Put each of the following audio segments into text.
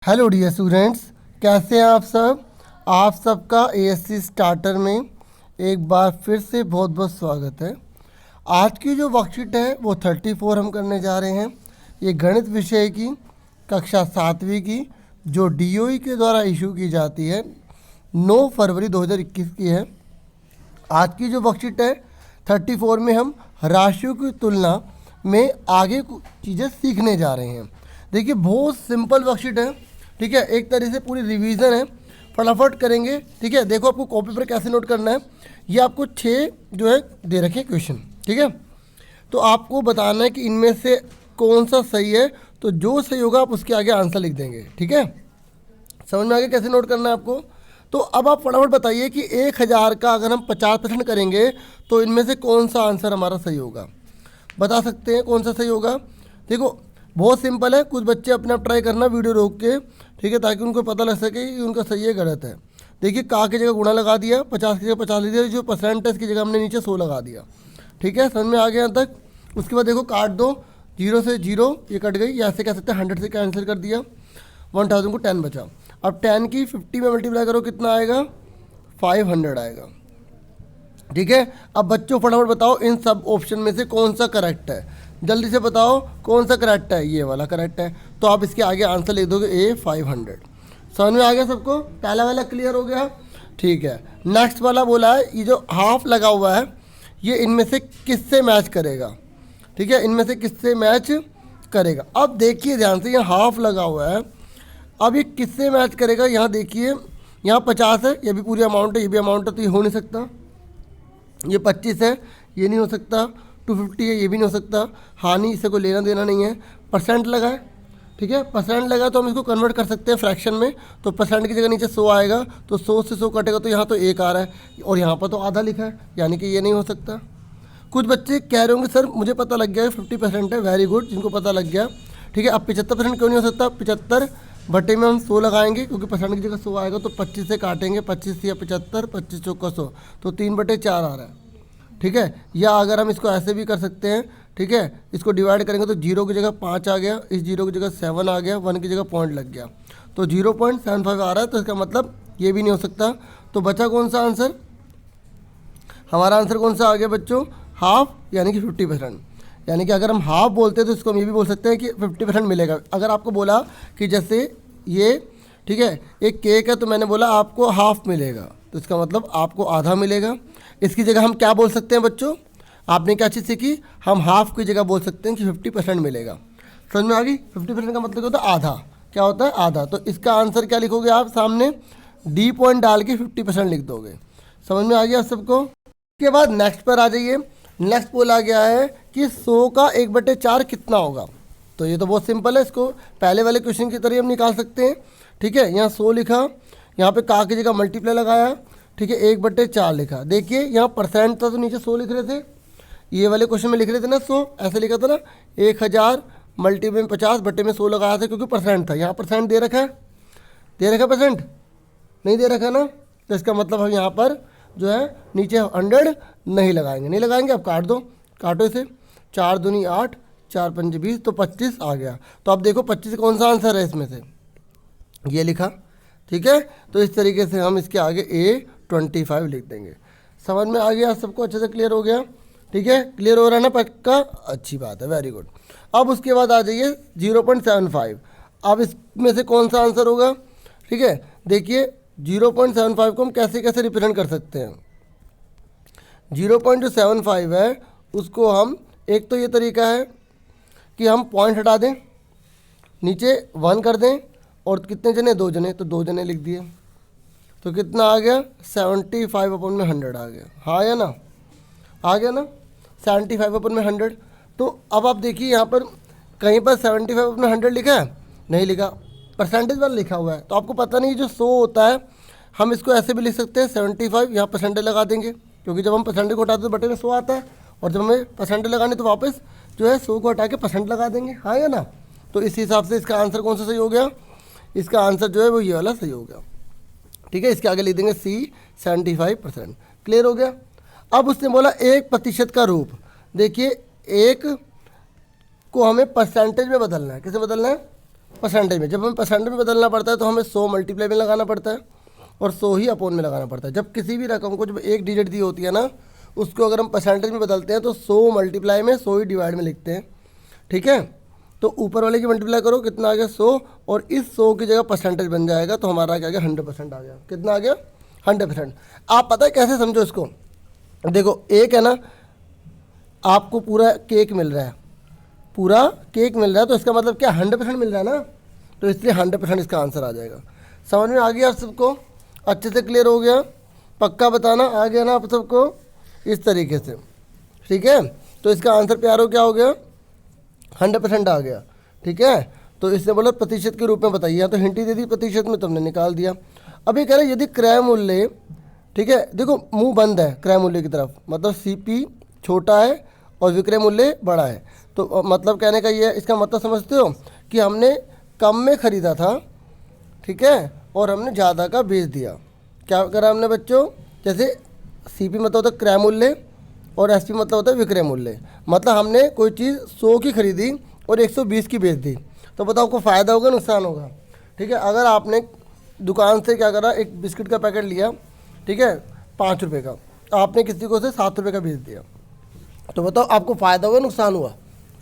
Hello dear students, कैसे हैं आप सब। आप सबका एएससी स्टार्टर में एक बार फिर से बहुत बहुत स्वागत है। आज की जो वर्कशीट है वो 34 हम करने जा रहे हैं। ये गणित विषय की कक्षा 7वीं की जो डीओई के द्वारा इशू की जाती है 9 फरवरी 2021 की है। आज की जो वर्कशीट है 34 में हम राशियों की तुलना में आगे कुछ चीज़ें सीखने जा रहे हैं। देखिए बहुत सिंपल वर्कशीट है, ठीक है। एक तरह से पूरी रिवीजन है, फटाफट करेंगे, ठीक है। देखो आपको कॉपी पर कैसे नोट करना है। ये आपको 6 जो है दे रखे क्वेश्चन, ठीक है। तो आपको बताना है कि इनमें से कौन सा सही है, तो जो सही होगा आप उसके आगे आंसर लिख देंगे, ठीक है। समझ में आगे कैसे नोट करना है आपको। तो अब आप फटाफट बताइए कि 1000 का अगर हम 50% करेंगे तो इनमें से कौन सा आंसर हमारा सही होगा। बता सकते हैं कौन सा सही होगा। देखो बहुत सिंपल है, कुछ बच्चे अपने आप ट्राई करना वीडियो रोक के, ठीक है, ताकि उनको पता लग सके कि उनका सही है गलत है। देखिए का की जगह गुणा लगा दिया, 50 की जगह 50 लिख दिया, जो परसेंट है इसकी जगह हमने नीचे 100 लगा दिया, ठीक है। समझ में आ गया यहाँ तक। उसके बाद देखो काट दो, 0 से 0 ये कट गई, या ऐसे कह सकते हैं 100 से कैंसिल कर दिया, 1000 को 10 बचा। अब 10 की 50 में मल्टीप्लाई करो, कितना आएगा, 500 आएगा, ठीक है। अब बच्चों फटाफट बताओ इन सब ऑप्शन में से कौन सा करेक्ट है, जल्दी से बताओ कौन सा करेक्ट है। ये वाला करेक्ट है, तो आप इसके आगे आंसर लिख दोगे ए 500। समझ में आ गया सबको, पहला वाला क्लियर हो गया, ठीक है। नेक्स्ट वाला बोला है ये जो हाफ लगा हुआ है ये इनमें से किससे मैच करेगा, ठीक है, इनमें से किससे मैच करेगा। अब देखिए ध्यान से, यहाँ हाफ लगा हुआ है, अब ये किससे मैच करेगा। यहाँ देखिए, यहाँ 50 है, ये भी पूरी अमाउंट है, ये भी अमाउंट है, तो ये हो नहीं सकता। ये 25 है, ये नहीं हो सकता। 250 है, ये भी नहीं हो सकता। हानि, इससे कोई लेना देना नहीं है। परसेंट लगा है, ठीक है, परसेंट लगा तो हम इसको कन्वर्ट कर सकते हैं फ्रैक्शन में। तो परसेंट की जगह नीचे 100 आएगा, तो 100 से 100 कटेगा, तो यहाँ तो 1 आ रहा है, और यहाँ पर तो आधा लिखा है, यानी कि ये नहीं हो सकता। कुछ बच्चे कह रहे होंगे सर मुझे पता लग गया है 50% है, वेरी गुड, जिनको पता लग गया, ठीक है। अब 75% क्यों नहीं हो सकता। 75 बटे में हम 100 लगाएंगे, क्योंकि परसेंट की जगह 100 आएगा, तो 25 से काटेंगे, 25 या 75, 25 चौका 100, तो 3/4 आ रहा है, ठीक है। या अगर हम इसको ऐसे भी कर सकते हैं, ठीक है, इसको डिवाइड करेंगे तो 0 की जगह 5 आ गया, इस 0 की जगह 7 आ गया, 1 की जगह पॉइंट लग गया, तो 0.75 आ रहा है, तो इसका मतलब ये भी नहीं हो सकता। तो बचा कौन सा आंसर, हमारा आंसर कौन सा आ गया बच्चों, हाफ, यानी कि 50%। यानी कि अगर हम हाफ बोलते हैं तो इसको हम ये भी बोल सकते हैं कि 50% मिलेगा। अगर आपको बोला कि जैसे ये, ठीक है, एक केक है, तो मैंने बोला आपको हाफ मिलेगा, तो इसका मतलब आपको आधा मिलेगा। इसकी जगह हम क्या बोल सकते हैं बच्चों, आपने क्या चीज़ सीखी, हम हाफ की जगह बोल सकते हैं कि 50% मिलेगा। समझ में आ गई। 50% का मतलब क्या होता है, आधा, क्या होता है, आधा। तो इसका आंसर क्या लिखोगे आप, सामने डी पॉइंट डाल के 50% लिख दोगे। समझ में आ गया सबको। उसके बाद नेक्स्ट पर आ जाइए। नेक्स्ट बोला गया है कि 100 का 1/4 कितना होगा। तो ये तो बहुत सिंपल है, इसको पहले वाले क्वेश्चन की तरह हम निकाल सकते हैं, ठीक है। यहाँ 100 लिखा, यहाँ पे का की जगह मल्टीप्लाई लगाया, ठीक है, 1/4 लिखा। देखिए यहाँ परसेंट था तो नीचे 100 लिख रहे थे, ये वाले क्वेश्चन में लिख रहे थे ना 100, ऐसे लिखा था ना, 1000 मल्टीप्लाई में 50 बटे में 100 लगाया था, क्योंकि परसेंट था। यहाँ परसेंट दे रखा है, दे रखा परसेंट नहीं दे रखा ना, तो इसका मतलब हम यहाँ पर जो है नीचे 100 नहीं लगाएंगे, नहीं लगाएंगे। अब काट दो, काटो इसे, 4 दूनी 8, 4 पंजे 20, तो 25 आ गया। तो अब देखो 25 कौन सा आंसर है इसमें से, ये लिखा, ठीक है। तो इस तरीके से हम इसके आगे A25 लिख देंगे। समझ में आ गया सबको, अच्छे से क्लियर हो गया, ठीक है। क्लियर हो रहा है ना पक्का, अच्छी बात है, वेरी गुड। अब उसके बाद आ जाइए 0.75। अब इसमें से कौन सा आंसर होगा, ठीक है। देखिए 0.75 को हम कैसे कैसे रिप्रेजेंट कर सकते हैं। 0.75 है, उसको हम, एक तो ये तरीका है कि हम पॉइंट हटा दें, नीचे 1 कर दें, और कितने जने, 2 जने, तो 2 जने लिख दिए, तो कितना आ गया, 75/100 आ गया। हाँ या ना, आ गया ना, 75/100। तो अब आप देखिए यहाँ पर कहीं पर 75/100 लिखा है, नहीं लिखा, परसेंटेज वाला लिखा हुआ है। तो आपको पता नहीं, जो 100 होता है हम इसको ऐसे भी लिख सकते हैं 75, यहाँ परसेंटेज लगा देंगे, क्योंकि जब हम परसेंटेज को हटाते तो बटे में 100 आता है, और जब हमें परसेंटेज लगाने तो वापस जो है 100 को हटा के परसेंट लगा देंगे। हाँ या ना। तो इस हिसाब से इसका आंसर कौन सा सही हो गया, इसका आंसर जो है वो ये वाला सही हो गया, ठीक है। इसके आगे लिख देंगे C 75%। क्लियर हो गया। अब उसने बोला 1% का रूप। देखिए 1 को हमें परसेंटेज में बदलना है, कैसे बदलना है, परसेंटेज में। जब हमें परसेंटेज में बदलना पड़ता है तो हमें 100 मल्टीप्लाई में लगाना पड़ता है और 100 ही अपॉन में लगाना पड़ता है। जब किसी भी रकम को जब एक डिजिट दी होती है ना, उसको अगर हम परसेंटेज में बदलते हैं तो 100 मल्टीप्लाई में 100 ही डिवाइड में लिखते हैं, ठीक है। तो ऊपर वाले की मल्टीप्लाई करो, कितना आ गया 100, और इस 100 की जगह परसेंटेज बन जाएगा तो हमारा क्या आ गया 100% आ गया। कितना आ गया 100%। आप पता है कैसे समझो इसको, देखो एक है ना, आपको पूरा केक मिल रहा है, पूरा केक मिल रहा है तो इसका मतलब क्या 100% मिल रहा है ना, तो इसलिए 100% इसका आंसर आ जाएगा। समझ में आ गया आप सबको, अच्छे से क्लियर हो गया, पक्का बताना आ गया ना आप सबको, इस तरीके से, ठीक है। तो इसका आंसर प्यारो क्या हो गया 100% आ गया, ठीक है। तो इसने बोला प्रतिशत के रूप में बताइए, तो हिंट ही दे दी प्रतिशत में, तुमने निकाल दिया। अब ये कह रहे यदि क्रय मूल्य, ठीक है, देखो मुंह बंद है क्रय मूल्य की तरफ, मतलब सीपी छोटा है और विक्रय मूल्य बड़ा है, तो मतलब कहने का ये है, इसका मतलब समझते हो कि हमने कम में ख़रीदा था, ठीक है, और हमने ज़्यादा का बेच दिया। क्या करा हमने बच्चों, जैसे सीपी मतलब होता है क्रय मूल्य और एसपी मतलब होता है विक्रय मूल्य। मतलब हमने कोई चीज़ 100 की खरीदी और 120 की बेच दी, तो बताओ आपको फ़ायदा होगा नुकसान होगा, ठीक है। अगर आपने दुकान से क्या करा, एक बिस्किट का पैकेट लिया, ठीक है, 5 रुपये का, आपने किसी को से 7 रुपये का बेच दिया, तो बताओ आपको फ़ायदा हुआ नुकसान हुआ,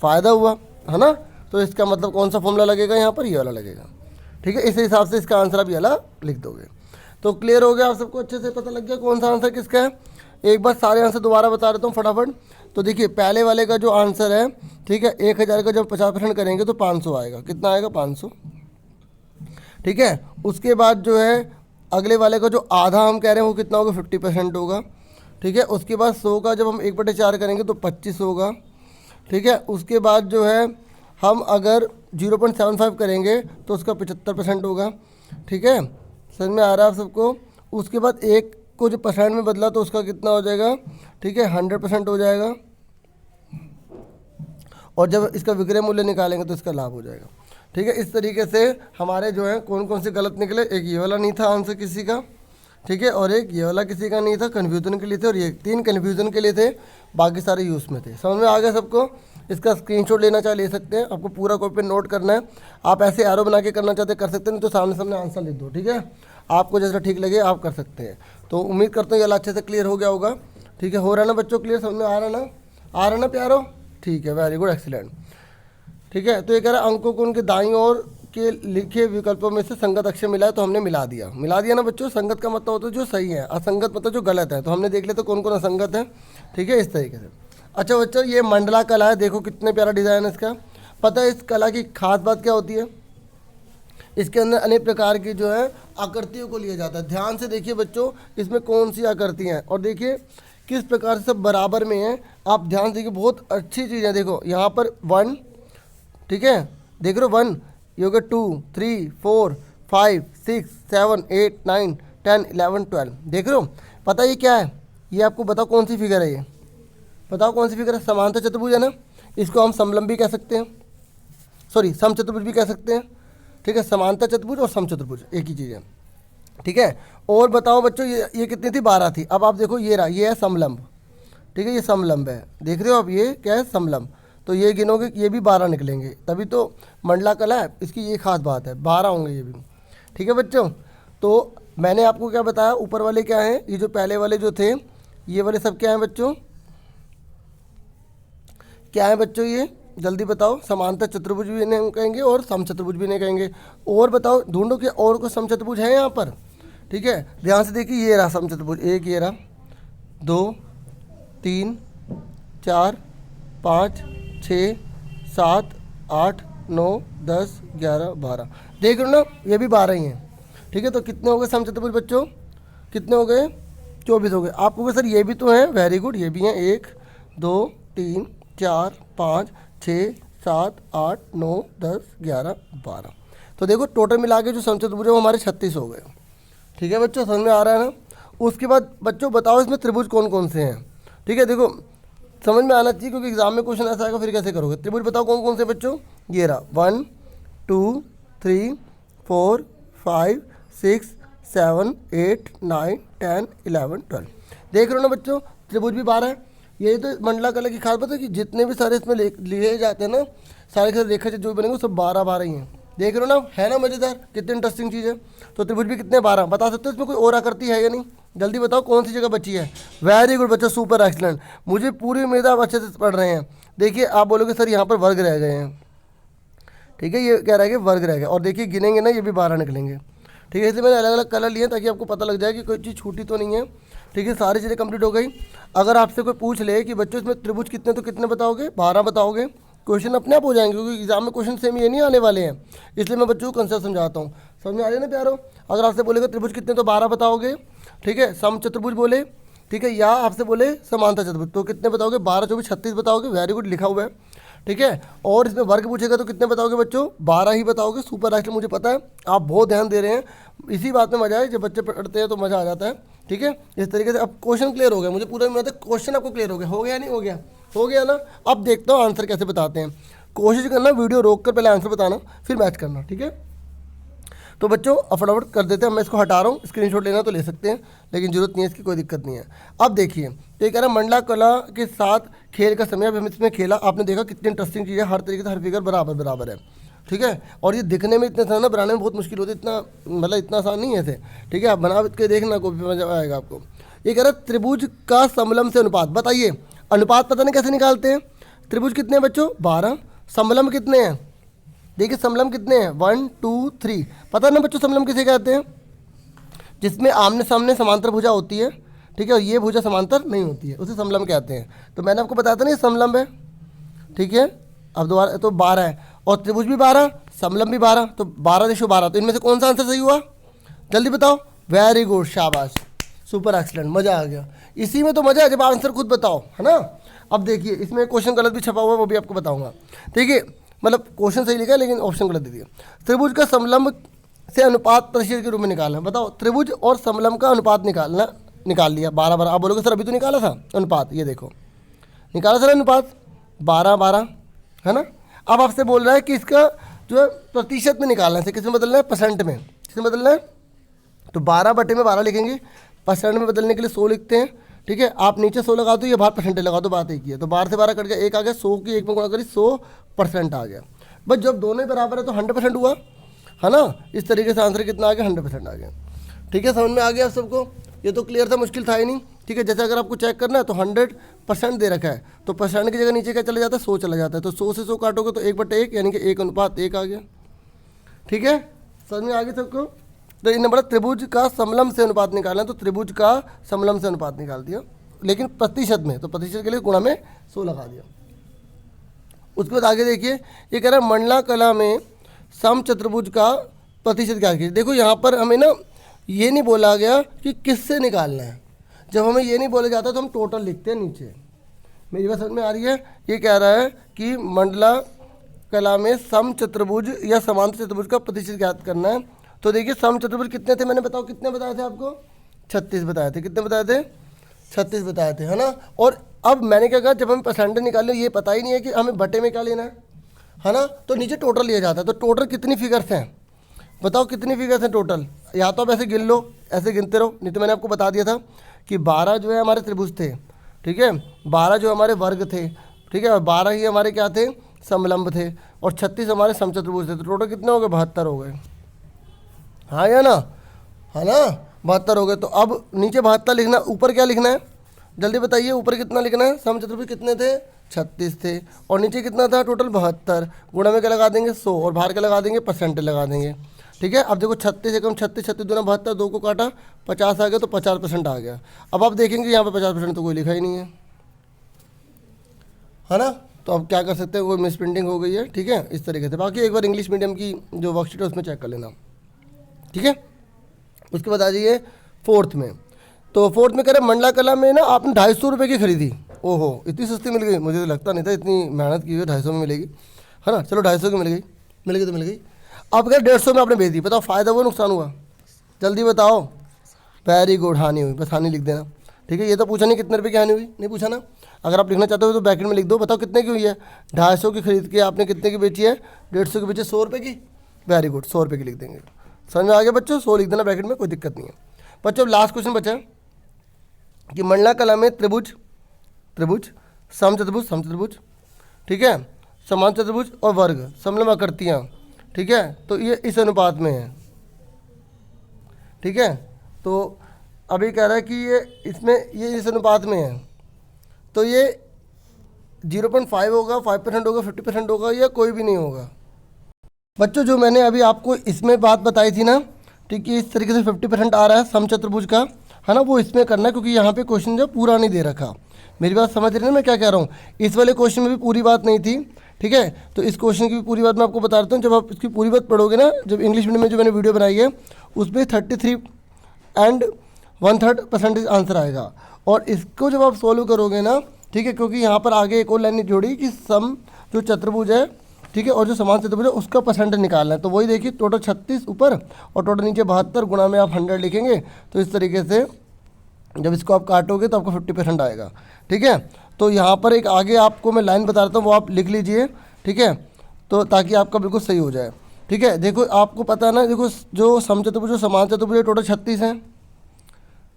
फ़ायदा हुआ है ना। तो इसका मतलब कौन सा फॉर्मूला लगेगा यहाँ पर, ये वाला लगेगा, ठीक है। इस हिसाब से इसका आंसर आप ये वाला लिख दोगे। तो क्लियर हो गया आप सबको, अच्छे से पता लग गया कौन सा आंसर किसका है। एक बार सारे आंसर दोबारा बता देता हूँ फटाफट। तो देखिए पहले वाले का जो आंसर है, ठीक है, 1000 का जब 50% करेंगे तो 500 आएगा। कितना आएगा 500, ठीक है। उसके बाद जो है अगले वाले का जो आधा हम कह रहे हैं वो कितना होगा 50% होगा, ठीक है। उसके बाद 100 का जब हम 1/4 करेंगे तो 25 होगा, ठीक है। उसके बाद जो है हम अगर 0.75 करेंगे तो उसका 75% होगा, ठीक है। समझ में आ रहा है आप सबको। उसके बाद एक को जो परसेंट में बदला तो उसका कितना हो जाएगा, ठीक है, 100% हो जाएगा। और जब इसका विक्रय मूल्य निकालेंगे तो इसका लाभ हो जाएगा, ठीक है। इस तरीके से हमारे जो है कौन कौन से गलत निकले, एक ये वाला नहीं था आंसर किसी का, ठीक है, और एक ये वाला किसी का नहीं था, कन्फ्यूजन के लिए थे, और ये 3 कन्फ्यूजन के लिए थे, बाकी सारे यूज़ में थे। समझ में आ गया सबको। इसका स्क्रीनशॉट लेना चाहे ले सकते हैं, आपको पूरा कॉपी पे नोट करना है। आप ऐसे एरो बना के करना चाहते कर सकते हैं, नहीं तो सामने सामने आंसर लिख दो, ठीक है। आपको जैसा ठीक लगे आप कर सकते हैं। तो उम्मीद करता हूँ ये अच्छे से क्लियर हो गया होगा, ठीक है। हो रहा है ना बच्चों क्लियर, समझ में आ रहा है ना प्यारो, ठीक है, वेरी गुड, एक्सीलेंट, ठीक है। तो ये कह रहा है अंकों को उनके दाईं ओर के लिखे विकल्पों में से संगत अक्षर मिला है तो हमने मिला दिया ना बच्चों। संगत का मतलब होता है जो सही है, असंगत मतलब जो गलत है। तो हमने देख लिया तो कौन कौन असंगत है, ठीक है, इस तरीके से। अच्छा बच्चों ये मंडला कला है, देखो कितने प्यारा डिज़ाइन है इसका। पता है इस कला की खास बात क्या होती है, इसके अंदर अनेक प्रकार की जो है आकृतियों को लिया जाता है। ध्यान से देखिए बच्चों इसमें कौन सी आकृतियाँ हैं और देखिए किस प्रकार से सब बराबर में हैं। आप ध्यान से देखिए, बहुत अच्छी चीज़ है। देखो यहाँ पर 1, ठीक है, देख रहे हो 1, ये हो गया 2, 3, 4, 5, 6, 7, 8, 9, 10, 11, 12, देख रहे हो। पता ये क्या है, ये आपको बताओ कौन सी फिगर है, ये बताओ कौन सी फिगर है। समांतर चतुर्भुज है ना, इसको हम समलंब भी कह सकते हैं, सॉरी समचतुर्भुज भी कह सकते हैं, ठीक है। समांतर चतुर्भुज और समचतुर्भुज एक ही चीज़ है, ठीक है। और बताओ बच्चों ये कितनी थी, 12 थी। अब आप देखो ये रहा, ये है समलंब, ठीक है, ये समलंब है, देख रहे हो आप, ये क्या है समलंब। तो ये गिनोगे ये भी 12 निकलेंगे, तभी तो मंडला कला है। इसकी ये खास बात है, 12 होंगे ये भी, ठीक है बच्चों। तो मैंने आपको क्या बताया, ऊपर वाले क्या हैं, ये जो पहले वाले जो थे ये वाले सब क्या हैं बच्चों, क्या है बच्चों, ये जल्दी बताओ। समांतर चतुर्भुज भी इन्हें कहेंगे और समचतुर्भुज भी इन्हें कहेंगे। और बताओ ढूंढो कि और कोई समचतुर्भुज है यहाँ पर, ठीक है। ध्यान से देखिए ये रहा समचतुर्भुज, एक ये रहा, 2, 3, 4, 5, 6, 7, 8, 9, 10, 11, 12, देख लो ना, ये भी 12 ही हैं, ठीक है। तो कितने हो गए समचतुर्भुज बच्चों, कितने हो गए, 24 हो गए। आपको सर ये भी तो हैं, वेरी गुड, ये भी हैं, 1, 2, 3, 4, 5, 6, 7, 8, 9, 10, 11, 12। तो देखो टोटल मिला के जो समचतुर्भुज है वो हमारे 36 हो गए, ठीक है बच्चों, समझ में आ रहा है ना। उसके बाद बच्चों बताओ इसमें त्रिभुज कौन कौन से हैं, ठीक है। देखो समझ में आना चाहिए क्योंकि एग्जाम में क्वेश्चन ऐसा आएगा, फिर कैसे करोगे। त्रिभुज बताओ कौन कौन से बच्चों, ये रहा 1, 2, 3, 4, 5, 6, 7, 8, 9, 10, 11, 12, देख रहे हो ना बच्चों, त्रिभुज भी 12 है। ये तो मंडला कला की खास बात है कि जितने भी सारे इसमें लिए जाते हैं ना, सारे के रेखा जो भी बनेंगे सब 12 12 ही हैं, देख रहे हो ना, है ना मज़ेदार, कितनी इंटरेस्टिंग चीज़ है। तो त्रिभुज भी कितने 12, बता सकते हो इसमें कोई और आकृति है या नहीं, जल्दी बताओ कौन सी जगह बची है। वेरी गुड बच्चों, सुपर एक्सलेंट, मुझे पूरी उम्मीद है आप अच्छे से पढ़ रहे हैं। देखिए आप बोलोगे सर यहाँ पर वर्ग रह गए हैं, ठीक है, ये कह रहा है कि वर्ग रह गए, और देखिए गिनेंगे ना ये भी 12 निकलेंगे, ठीक है। इसलिए मैंने अलग अलग कलर लिए ताकि आपको पता लग जाए कि कोई चीज़ छूटी तो नहीं है, ठीक है। सारी चीज़ें कंप्लीट हो गई। अगर आपसे कोई पूछ ले कि बच्चों इसमें त्रिभुज कितने, तो कितने बताओगे, 12 बताओगे, क्वेश्चन अपने आप हो जाएंगे, क्योंकि एग्जाम में क्वेश्चन सेम ये नहीं आने वाले हैं, इसलिए मैं बच्चों को कंसेप्ट समझाता हूँ। समझ में आ रही है ना प्यारो। अगर आपसे बोलेगा त्रिभुज कितने, तो 12 बताओगे, ठीक है। समचतुर्भुज बोले, ठीक है, या आपसे बोले समांतर चतुर्भुज, तो कितने बताओगे, 12 24 36 बताओगे, वेरी गुड, लिखा हुआ है, ठीक है। और इसमें वर्ग पूछेगा तो कितने बताओगे बच्चों, 12 ही बताओगे, सुपर एक्सलेंट, मुझे पता है आप बहुत ध्यान दे रहे हैं, इसी बात में मजा है, जब बच्चे पढ़ते हैं तो मज़ा आ जाता है, ठीक है। इस तरीके से अब क्वेश्चन क्लियर हो गया, मुझे पूरा मतलब क्वेश्चन आपको क्लियर हो गया नहीं हो गया, हो गया ना। अब देखता हूँ आंसर कैसे बताते हैं, कोशिश करना वीडियो रोक कर पहले आंसर बताना, फिर मैच करना, ठीक है। तो बच्चों फटाफट कर देते हैं, मैं इसको हटा रहा हूँ, स्क्रीनशॉट लेना तो ले सकते हैं, लेकिन जरूरत नहीं है इसकी, कोई दिक्कत नहीं है। अब देखिए, तो ये कह रहा है मंडला कला के साथ खेल का समय, अब हम इसमें खेला, आपने देखा कितनी इंटरेस्टिंग चीज़ है, हर तरीके से हर फिगर बराबर बराबर है, ठीक है। और ये दिखने में इतना आसान है, बनाने में बहुत मुश्किल होती है, इतना मतलब इतना आसान नहीं है इसे, ठीक है। आप बना के देखना, कोई भी मजा आएगा आपको। ये कह रहा है त्रिभुज का समलंब से अनुपात, बताइए अनुपात पता नहीं कैसे निकालते हैं। त्रिभुज कितने हैं बच्चों, 12, समलंब कितने हैं, देखिए समलंब कितने हैं, 1 2 3, पता है ना बच्चों समलंब किसे कहते हैं, जिसमें आमने सामने समांतर भुजा होती है, ठीक है, और ये भुजा समांतर नहीं होती है, उसे समलंब कहते हैं। तो मैंने आपको बताया था ना ये समलंब है, ठीक है। अब दोबारा तो 12 है, और त्रिभुज भी 12, समलंब भी 12, तो 12/12, तो इनमें से कौन सा आंसर सही हुआ, जल्दी बताओ। वेरी गुड, शाबाश, सुपर एक्सलेंट, मज़ा आ गया। इसी में तो मज़ा है जब आंसर खुद बताओ, है ना। अब देखिए इसमें क्वेश्चन गलत भी छपा हुआ है, वो भी आपको बताऊंगा, ठीक है। मतलब क्वेश्चन सही लिखा है लेकिन ऑप्शन गलत दे दिया। त्रिभुज का समलंब से अनुपात प्रतिशत के रूप में निकालना, बताओ त्रिभुज और समलंब का अनुपात निकाल लिया, 12 आप बोलोगे सर अभी तो निकाला था अनुपात, ये देखो निकाला सर अनुपात 12 है ना। अब आपसे बोल रहा है कि इसका जो है प्रतिशत में निकालना है, किसमें बदलना है, परसेंट में, किसमें बदलना है, तो 12/12 लिखेंगे, परसेंट में बदलने के लिए 100 लिखते हैं, ठीक है। आप नीचे 100 लगा दो, ये बाहर परसेंटेज लगा दो, बात एक ही है। तो 12 से 12 कट गया, 1 आ गया, 100 की 1 में गुणा करी 100% आ गया। बस जब दोनों ही बराबर है तो 100% हुआ, है ना। इस तरीके से आंसर कितना आ गया, 100% आ गया, ठीक है। समझ में आ गया आप सबको, ये तो क्लियर था, मुश्किल था ही नहीं, ठीक है। जैसे अगर आपको चेक करना है तो 100% दे रखा है, तो परसेंट की जगह नीचे क्या चला जाता है, 100 चला जाता है, तो 100 से 100 काटोगे तो 1/1 यानी कि 1:1 आ गया, ठीक है। समझ में आ गया सबको। तो इन नंबर त्रिभुज का समलंब से अनुपात निकालना, तो त्रिभुज का समलंब से अनुपात निकाल दिया, लेकिन प्रतिशत में, तो प्रतिशत के लिए गुणा में 100 लगा दिया। उसके बाद आगे देखिए, ये कह रहा है मंडला कला में समचतुर्भुज का प्रतिशत क्या कीजिए। देखो यहाँ पर हमें ना ये नहीं बोला गया कि किससे निकालना है, जब हमें ये नहीं बोला जाता तो हम टोटल लिखते हैं नीचे, मेरी बात समझ में आ रही है। ये कह रहा है कि मंडला कला में समचतुर्भुज या समांतर चतुर्भुज का प्रतिशत ज्ञात करना है। तो देखिए समचतुर्भुज कितने थे, मैंने बताओ कितने बताए थे आपको, 36 बताए थे, कितने बताए थे, 36 बताए थे, है ना। और अब मैंने क्या कहा, जब हम परसेंटेज निकाले ये पता ही नहीं है कि हमें बटे में क्या लेना है ना, तो नीचे टोटल लिया जाता है। तो टोटल कितनी फिगर्स हैं, बताओ कितनी फिगर्स हैं टोटल, या तो आप ऐसे गिन लो, ऐसे गिनते रहो, नहीं तो मैंने आपको बता दिया था कि 12 जो है हमारे त्रिभुज थे, ठीक है, 12 जो हमारे वर्ग थे, ठीक है, और 12 ही हमारे क्या थे, समलंब थे, और 36 हमारे समचतुर्भुज थे। तो टोटल कितने हो गए, 72 हो गए, हाँ या ना, है ना, 72 हो गए। तो अब नीचे 72 लिखना, ऊपर क्या लिखना है, जल्दी बताइए, ऊपर कितना लिखना है, समचतुर्भुज कितने थे, 36 थे, और नीचे कितना था टोटल 72, गुणा में क्या लगा देंगे 100, और बाहर क्या लगा देंगे, परसेंटेज लगा देंगे, ठीक है। अब देखो 36 एकम 36, 36 दूना 72, 2 को काटा 50 आ गया, तो 50% आ गया। अब आप देखेंगे यहाँ पे 50% तो कोई लिखा ही नहीं है ना। तो अब क्या कर सकते हैं, कोई मिस प्रिंटिंग हो गई है, ठीक है, इस तरीके से। बाकी एक बार इंग्लिश मीडियम की जो वर्कशीट है उसमें चेक कर लेना, ठीक है। उसके बाद आ जाइए फोर्थ में। तो फोर्थ में कह रहे मंडला कला में ना आपने 250 रुपये की खरीदी, ओहो इतनी सस्ती मिल गई, मुझे तो लगता नहीं था इतनी मेहनत की हुई 250 में मिलेगी, है ना। चलो 250 की मिल गई तो मिल गई। अब अगर 150 में आपने भेज दी, बताओ फ़ायदा हुआ नुकसान हुआ, जल्दी बताओ। वेरी गुड, हानि हुई, बस हानि लिख देना, ठीक है। ये तो पूछा नहीं कितने रुपये की हानि हुई, नहीं पूछा ना। अगर आप लिखना चाहते हो तो ब्रैकेट में लिख दो, बताओ कितने की हुई है, 250 की खरीद के आपने कितने की बेची है, 150 की बेची, 100 रुपये की, वेरी गुड, 100 रुपये की लिख देंगे। समझ में आ गया बच्चों, 100 लिख देना ब्रैकेट में, कोई दिक्कत नहीं है बच्चों। लास्ट क्वेश्चन बचा है कि मंडला कला में त्रिभुज समचतुर्भुज, ठीक है, समान चतुर्भुज और वर्ग समलंब आकृतियाँ, ठीक है, तो ये इस अनुपात में है। ठीक है, तो अभी कह रहा है कि ये इसमें ये इस अनुपात में है, तो ये 0.5 होगा, 5% होगा, 50% होगा, या कोई भी नहीं होगा। बच्चों जो मैंने अभी आपको इसमें बात बताई थी ना, ठीक है, इस तरीके से 50% आ रहा है समचतुर्भुज का, है ना, वो इसमें करना है, क्योंकि यहाँ पे क्वेश्चन जो पूरा नहीं दे रखा। मेरी बात समझ रहे हैं ना मैं क्या कह रहा हूँ। इस वाले क्वेश्चन में भी पूरी बात नहीं थी, ठीक है, तो इस क्वेश्चन की भी पूरी बात मैं आपको बता देता हूँ। जब आप इसकी पूरी बात पढ़ोगे ना, जब इंग्लिश मीडियम में जो मैंने वीडियो बनाई है उसमें 33 एंड 1/3% आंसर आएगा। और इसको जब आप सॉल्व करोगे ना, ठीक है, क्योंकि यहाँ पर आगे एक और लाइन जोड़ी कि सम जो चतुर्भुज है, ठीक है, और जो समान चतुर्भुज है उसका परसेंटेज निकालना है। तो वही देखिए, टोटल 36 ऊपर और टोटल नीचे 72 गुणा में आप 100 लिखेंगे, तो इस तरीके से जब इसको आप काटोगे तो आपको 50% आएगा। ठीक है, तो यहाँ पर एक आगे आपको मैं लाइन बता देता हूँ, वो आप लिख लीजिए। ठीक है, तो ताकि आपका बिल्कुल सही हो जाए। ठीक है, देखो आपको पता है ना, देखो जो समचतुर्भुज जो समान चतुर्भुज टोटल 36 है,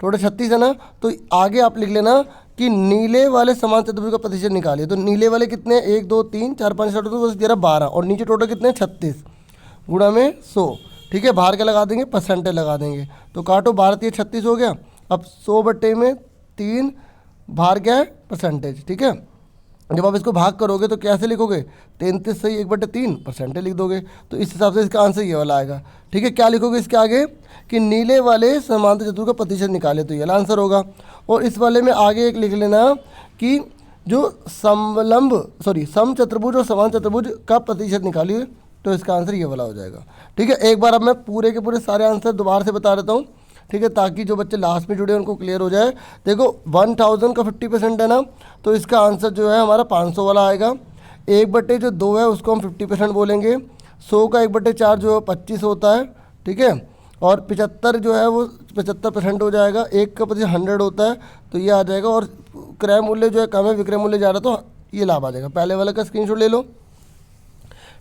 टोटल 36 है ना, तो आगे आप लिख लेना कि नीले वाले समान चतुर्भुज का प्रतिशत निकालिए। तो नीले वाले कितने, 1 2 3 4 5 6 7 8 12, और नीचे टोटल कितने हैं 36 गुणा में 100। ठीक है, बाहर क्या लगा देंगे, परसेंटेज लगा देंगे। तो काटो, 12 3 36 हो गया। अब 100/3 बाहर क्या है, परसेंटेज। ठीक है, जब आप इसको भाग करोगे तो कैसे लिखोगे, 33 सही 1/3 परसेंटेज लिख दोगे। तो इस हिसाब से इसका आंसर ये वाला आएगा। ठीक है, क्या लिखोगे इसके आगे कि नीले वाले समांतर चतुर्भुज का प्रतिशत निकाले, तो ये वाला आंसर होगा। और इस वाले में आगे एक लिख लेना कि जो सम चतुर्भुज और समान चतुर्भुज का प्रतिशत निकालिए, तो इसका आंसर ये वाला हो जाएगा। ठीक है, एक बार अब मैं पूरे के पूरे सारे आंसर दोबारा से बता देता हूँ। ठीक है, ताकि जो बच्चे लास्ट में जुड़े हैं उनको क्लियर हो जाए। देखो 1000 का 50% है ना, तो इसका आंसर जो है हमारा 500 वाला आएगा। 1/2 है उसको हम 50% बोलेंगे। 100 का 1/4 जो है 25 होता है। ठीक है, और 75 जो है वो 75% हो जाएगा। 1 का प्रतिशत 100 होता है, तो ये आ जाएगा। और क्रय मूल्य जो है कम है, विक्रय मूल्य ज़्यादा, तो ये लाभ आ जाएगा। पहले वाले का स्क्रीनशॉट ले लो।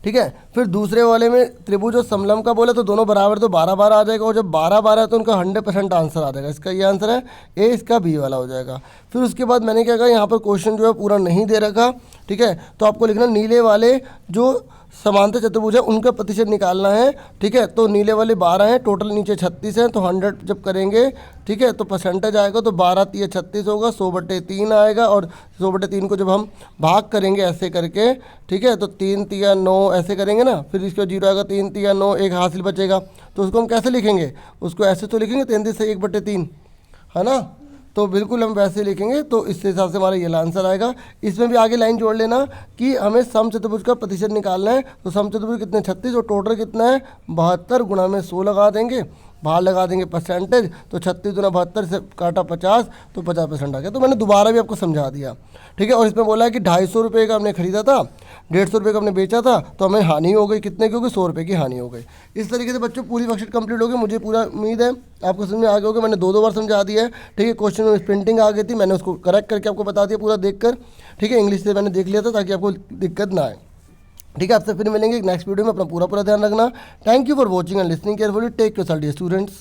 ठीक है, फिर दूसरे वाले में त्रिभुज और समलंब का बोले तो दोनों बराबर, तो 12 आ जाएगा। और जब 12 है तो उनका 100% आंसर आ जाएगा। इसका ये आंसर है ए, इसका बी वाला हो जाएगा। फिर उसके बाद मैंने क्या कहा, यहाँ पर क्वेश्चन जो है पूरा नहीं दे रखा। ठीक है, तो आपको लिखना नीले वाले जो समांतर चतुर्भुज है उनका प्रतिशत निकालना है। ठीक है, तो नीले वाले 12 हैं, टोटल नीचे 36 हैं, तो 100 जब करेंगे, ठीक है, तो परसेंटेज आएगा, तो 12 3 36 होगा, 100/3 आएगा। और 100/3 को जब हम भाग करेंगे ऐसे करके, ठीक है, तो 3 3 9 ऐसे करेंगे ना, फिर इसका 0 आएगा, 3 3 9, एक हासिल बचेगा। तो उसको हम कैसे लिखेंगे, उसको ऐसे तो लिखेंगे 33 से 1/3, है ना, तो बिल्कुल हम वैसे लिखेंगे। तो इस हिसाब से हमारा ये आंसर आएगा। इसमें भी आगे लाइन जोड़ लेना कि हमें समचतुर्भुज का प्रतिशत निकालना है। तो समचतुर्भुज कितने 36 और टोटल कितना है 72 गुणा में 100 लगा देंगे, बाहर लगा देंगे परसेंटेज। तो 36 गुना 72 से काटा 50, तो 50% आ गया। तो मैंने दोबारा भी आपको समझा दिया। ठीक है, और इसमें बोला है कि 250 रुपये का हमने खरीदा था, 150 रुपये का हमने बेचा था, तो हमें हानि हो गई कितने की, 100 रुपये की हानि हो गई। इस तरीके से बच्चों पूरी वर्कशीट कंप्लीट हो गई। मुझे पूरा उम्मीद है आपको समझ में आ गया होगा। मैंने 2 बार समझा दिया है। ठीक है, क्वेश्चन में प्रिंटिंग आ गई थी, मैंने उसको करेक्ट करके आपको बता दिया पूरा देख कर। ठीक है, इंग्लिश से मैंने देख लिया था ताकि आपको दिक्कत ना आए। ठीक है, आपसे फिर मिलेंगे नेक्स्ट वीडियो में। अपना पूरा ध्यान रखना। Thank you for watching and listening carefully. Take your self dear students.